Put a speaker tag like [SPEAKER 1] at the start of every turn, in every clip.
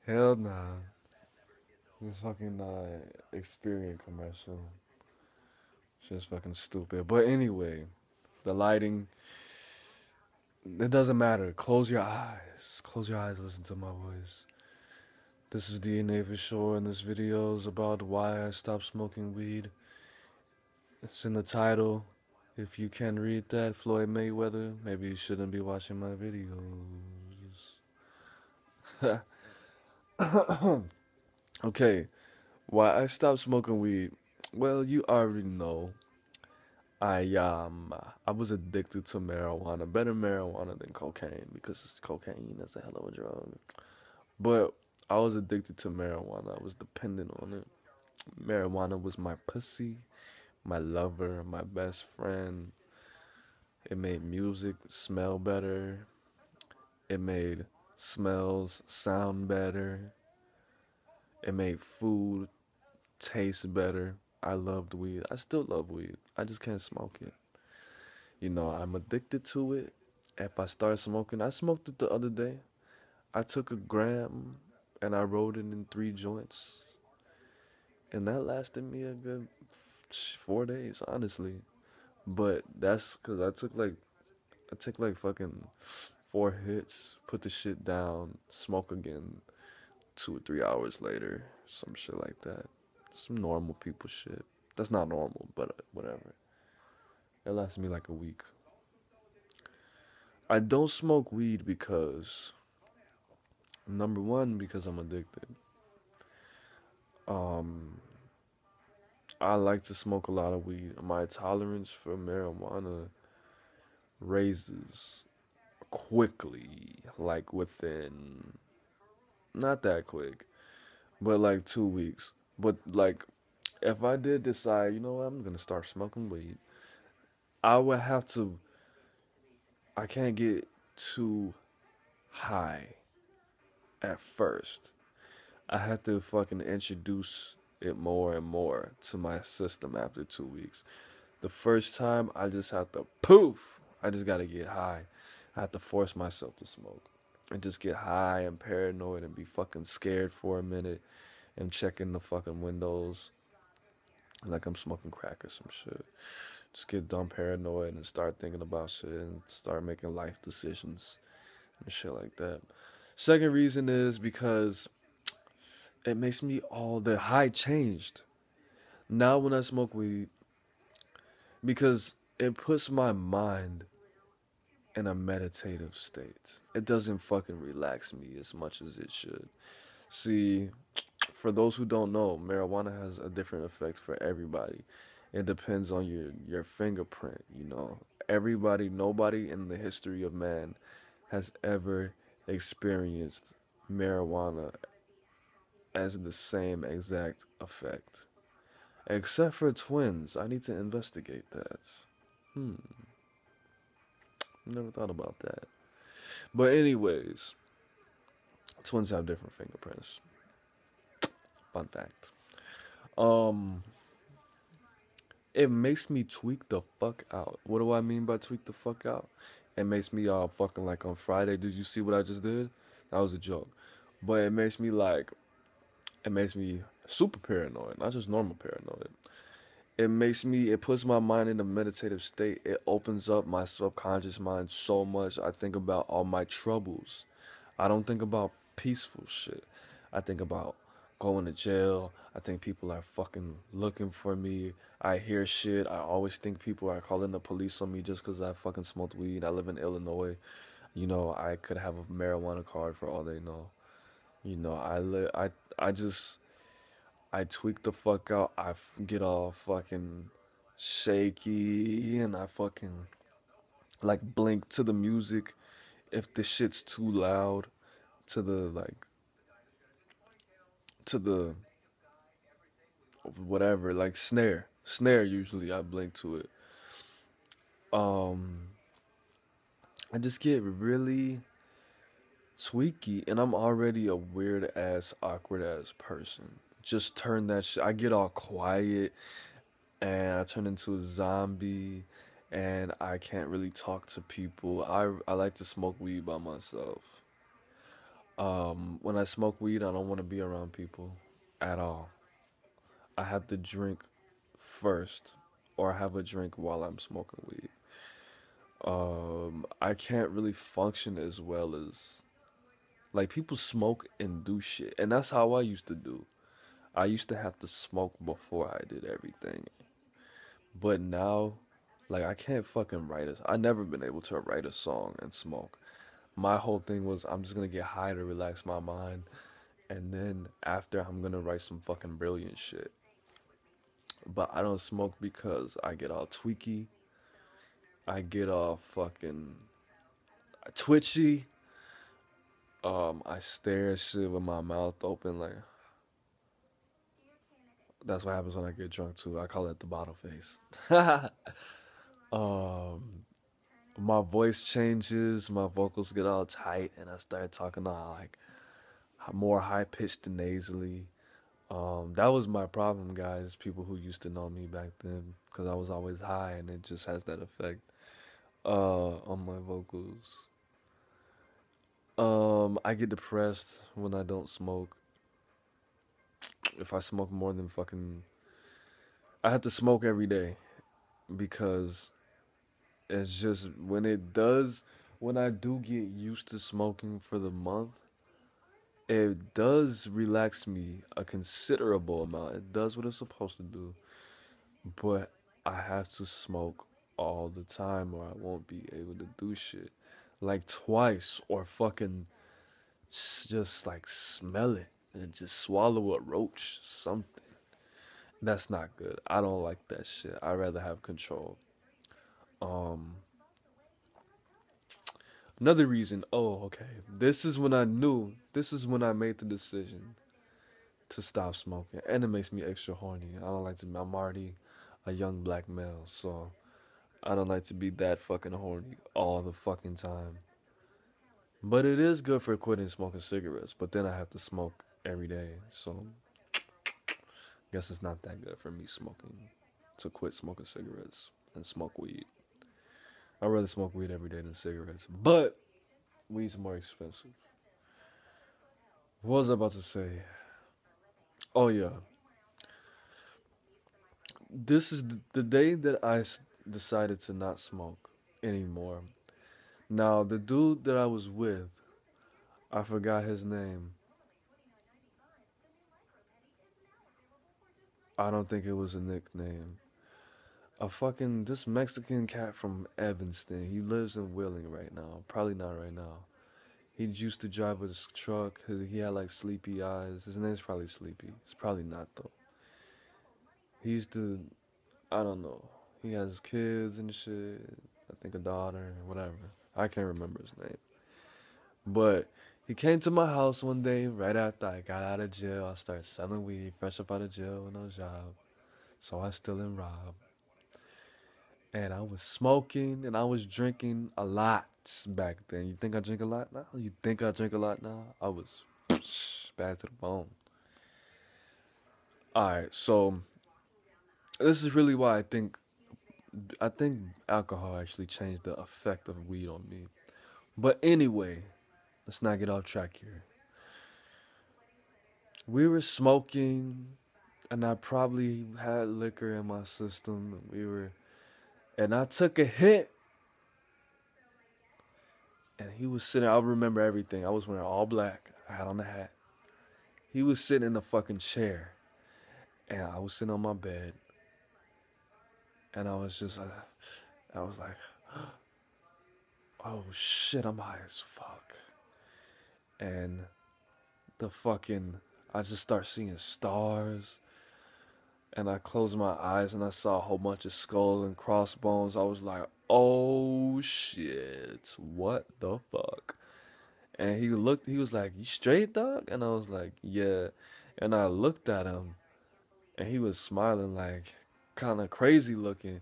[SPEAKER 1] Hell nah. This fucking Experian commercial. Shit's fucking stupid. But anyway, the lighting, it doesn't matter. Close your eyes. Close your eyes, listen to my voice. This is DNA for sure, and this video is about why I stopped smoking weed. It's in the title. If you can read that, Floyd Mayweather, maybe you shouldn't be watching my videos. Okay, why I stopped smoking weed? Well, you already know. I was addicted to marijuana, better marijuana than cocaine because cocaine is a hell of a drug. But I was addicted to marijuana. I was dependent on it. Marijuana was my pussy, my lover, my best friend. It made music smell better. It made smells sound better. It made food taste better. I loved weed. I still love weed. I just can't smoke it. I'm addicted to it. If I start smoking, I smoked it the other day. I took a gram and I rolled it in 3 joints. And that lasted me a good 4 days, honestly. But that's because I took like fucking 4 hits, put the shit down, smoke again 2 or 3 hours later, some shit like that. Some normal people shit. That's not normal, but whatever. It lasted me like a week. I don't smoke weed because, number one, because I'm addicted. Um, I like to smoke a lot of weed. My tolerance for marijuana raises quickly, like within, not that quick, but like 2 weeks. But like, if I did decide, I'm gonna start smoking weed, I would have to, I can't get too high at first. I had to fucking introduce it more and more to my system after 2 weeks. The first time, I just have to poof. I just gotta get high. I have to force myself to smoke and just get high and paranoid and be fucking scared for a minute and checking the fucking windows like I'm smoking crack or some shit. Just get dumb paranoid and start thinking about shit and start making life decisions and shit like that. Second reason is because it makes me all the high changed. Now when I smoke weed, because it puts my mind in a meditative state. It doesn't fucking relax me as much as it should. See, for those who don't know, marijuana has a different effect for everybody. It depends on your fingerprint. Everybody, nobody in the history of man has ever experienced marijuana as the same exact effect. Except for twins. I need to investigate that. Hmm. Never thought about that. But anyways, twins have different fingerprints. Fun fact. Um, it makes me tweak the fuck out. What do I mean by tweak the fuck out? It makes me all fucking like on Friday. Did you see what I just did? That was a joke. But it makes me super paranoid, not just normal paranoid. It puts my mind in a meditative state. It opens up my subconscious mind so much. I think about all my troubles. I don't think about peaceful shit. I think about going to jail. I think people are fucking looking for me. I hear shit. I always think people are calling the police on me just because I fucking smoked weed. I live in Illinois. I could have a marijuana card for all they know. I just I tweak the fuck out. Get all fucking shaky and I fucking like blink to the music if the shit's too loud to the whatever like snare usually I blink to it. um I just get really tweaky and I'm already a weird ass awkward ass person. Just turn that shit, I get all quiet and I turn into a zombie and I can't really talk to people. I like to smoke weed by myself. When I smoke weed, I don't want to be around people at all. I have to drink first, or have a drink while I'm smoking weed. I can't really function as well as like people smoke and do shit, and that's how I used to do. I used to have to smoke before I did everything, but now, like I can't fucking write a. I never been able to write a song and smoke. My whole thing was I'm just gonna get high to relax my mind, and then after I'm gonna write some fucking brilliant shit. But I don't smoke because I get all tweaky. I get all fucking twitchy. I stare at shit with my mouth open. Like that's what happens when I get drunk too. I call it the bottle face. um, my voice changes. My vocals get all tight, and I start talking all like more high pitched and nasally. That was my problem, guys. People who used to know me back then, because I was always high, and it just has that effect on my vocals. I get depressed when I don't smoke. If I smoke more than fucking, I have to smoke every day because it's just when I do get used to smoking for the month, it does relax me a considerable amount. It does what it's supposed to do, but I have to smoke all the time or I won't be able to do shit. Like twice or fucking just like smell it and just swallow a roach, something. That's not good. I don't like that shit. I'd rather have control. Um, Another reason, oh, okay. This is when I made the decision to stop smoking. And it makes me extra horny. I don't like to, I'm already a young black male, so I don't like to be that fucking horny all the fucking time. But it is good for quitting smoking cigarettes, but then I have to smoke every day, so guess it's not that good for me smoking, to quit smoking cigarettes and smoke weed. I'd rather smoke weed every day than cigarettes, but weed's more expensive. What was I about to say? Oh yeah, this is the day that decided to not smoke anymore. Now the dude that I was with, I forgot his name. I don't think it was a nickname. A fucking this Mexican cat from Evanston. He lives in Wheeling right now. Probably not right now. He used to drive his truck. He had like sleepy eyes. His name's probably Sleepy. It's probably not though. He used to, I don't know. He has kids and shit. I think a daughter, whatever. I can't remember his name. But he came to my house one day right after I got out of jail. I started selling weed, fresh up out of jail with no job. So I still in Rob. And I was smoking and I was drinking a lot back then. You think I drink a lot now? You think I drink a lot now? I was bad to the bone. Alright, so this is really why I think alcohol actually changed the effect of weed on me. But anyway, let's not get off track here. We were smoking and I probably had liquor in my system. And I took a hit. And he was sitting, I remember everything. I was wearing all black. I had on a hat. He was sitting in a fucking chair. And I was sitting on my bed. And I was like, oh shit, I'm high as fuck. And I just start seeing stars. And I closed my eyes and I saw a whole bunch of skulls and crossbones. I was like, oh shit, what the fuck? And he was like, you straight, dog? And I was like, yeah. And I looked at him and he was smiling like kind of crazy looking.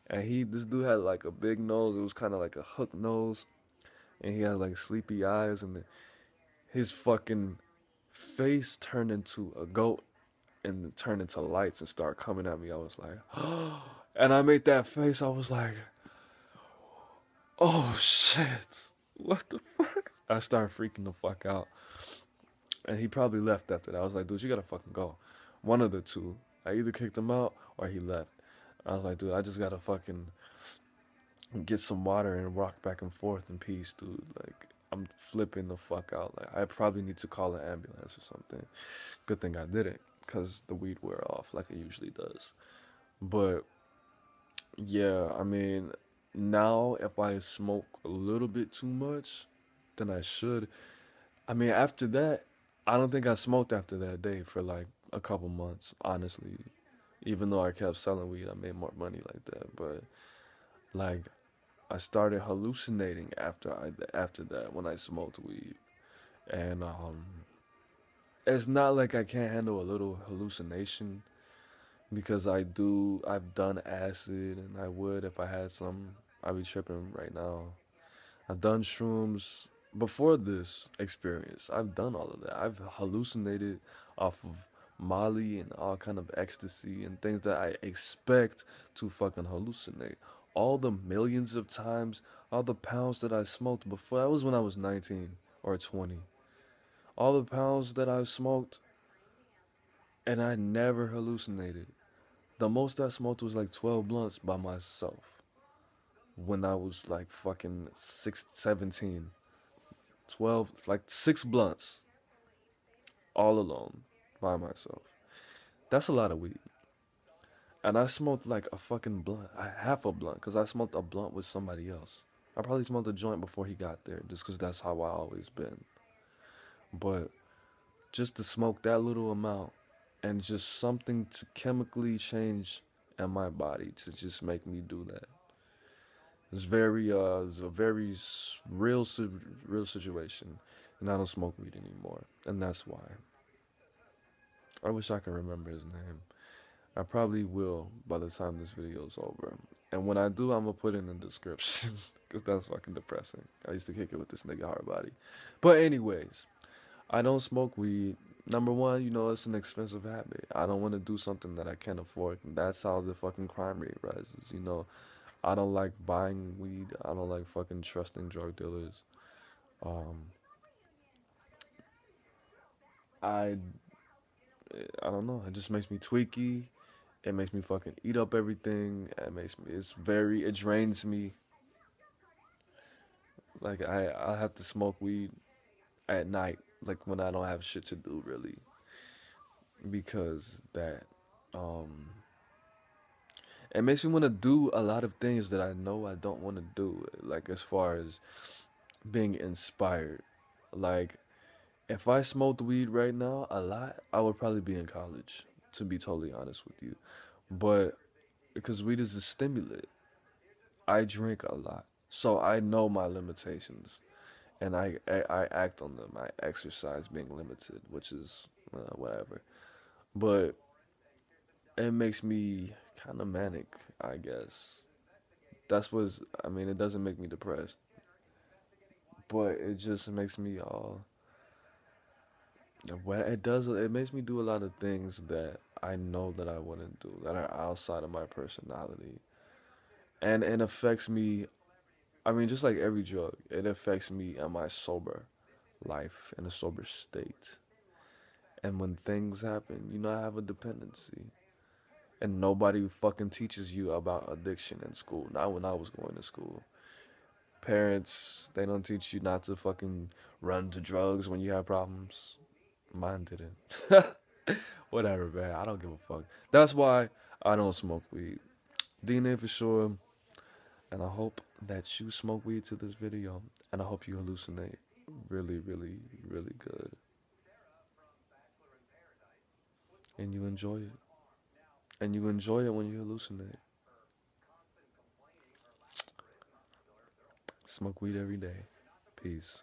[SPEAKER 1] And this dude had like a big nose. It was kind of like a hook nose. And he had like sleepy eyes and his fucking face turned into a goat. And turned into lights and start coming at me. I was like, oh, and I made that face. I was like, oh shit, what the fuck? I started freaking the fuck out. And he probably left after that. I was like, dude, you gotta fucking go. One of the two. I either kicked him out or he left. I was like, dude, I just gotta fucking get some water and rock back and forth in peace, dude. Like, I'm flipping the fuck out. Like, I probably need to call an ambulance or something. Good thing I didn't, because the weed wore off like it usually does. But, yeah, I mean, now if I smoke a little bit too much, than I should. I mean, after that, I don't think I smoked after that day for like a couple months, honestly. Even though I kept selling weed, I made more money like that. But like, I started hallucinating after that when I smoked weed, and it's not like I can't handle a little hallucination because I've done acid and I would if I had some. I'd be tripping right now. I've done shrooms before this experience. I've done all of that. I've hallucinated off of Molly and all kind of ecstasy and things that I expect to fucking hallucinate. All the millions of times, all the pounds that I smoked before, that was when I was 19 or 20. All the pounds that I smoked and I never hallucinated. The most I smoked was like 12 blunts by myself when I was like fucking 17. 12, like 6 blunts all alone by myself. That's a lot of weed. And I smoked like a fucking blunt, half a blunt, because I smoked a blunt with somebody else. I probably smoked a joint before he got there, just because that's how I always been. But just to smoke that little amount and just something to chemically change in my body to just make me do that. It's a very real situation, and I don't smoke weed anymore, and that's why. I wish I could remember his name. I probably will by the time this video is over, and when I do, I'm gonna put it in the description, cause that's fucking depressing. I used to kick it with this nigga hard body, but anyways, I don't smoke weed. Number one, it's an expensive habit. I don't want to do something that I can't afford. And that's how the fucking crime rate rises. I don't like buying weed. I don't like fucking trusting drug dealers. Um, I I don't know. It just makes me tweaky. It makes me fucking eat up everything. It drains me. Like I have to smoke weed at night, like when I don't have shit to do really, because that um it makes me want to do a lot of things that I know I don't want to do. Like as far as being inspired, like if I smoked weed right now a lot, I would probably be in college, to be totally honest with you. But because weed is a stimulant, I drink a lot. So I know my limitations and I act on them. I exercise being limited, which is whatever. But it makes me kind of manic, I guess. I mean, it doesn't make me depressed, but it just makes me all What it does, it makes me do a lot of things that I know that I wouldn't do, that are outside of my personality. And it affects me, I mean, just like every drug, it affects me in my sober life, in a sober state. And when things happen, I have a dependency. And nobody fucking teaches you about addiction in school. Not when I was going to school. Parents, they don't teach you not to fucking run to drugs when you have problems. Mine didn't. Whatever, man. I don't give a fuck. That's why I don't smoke weed. DNA for sure. And I hope that you smoke weed to this video. And I hope you hallucinate really, really, really good. And you enjoy it. And you enjoy it when you hallucinate. Smoke weed every day. Peace.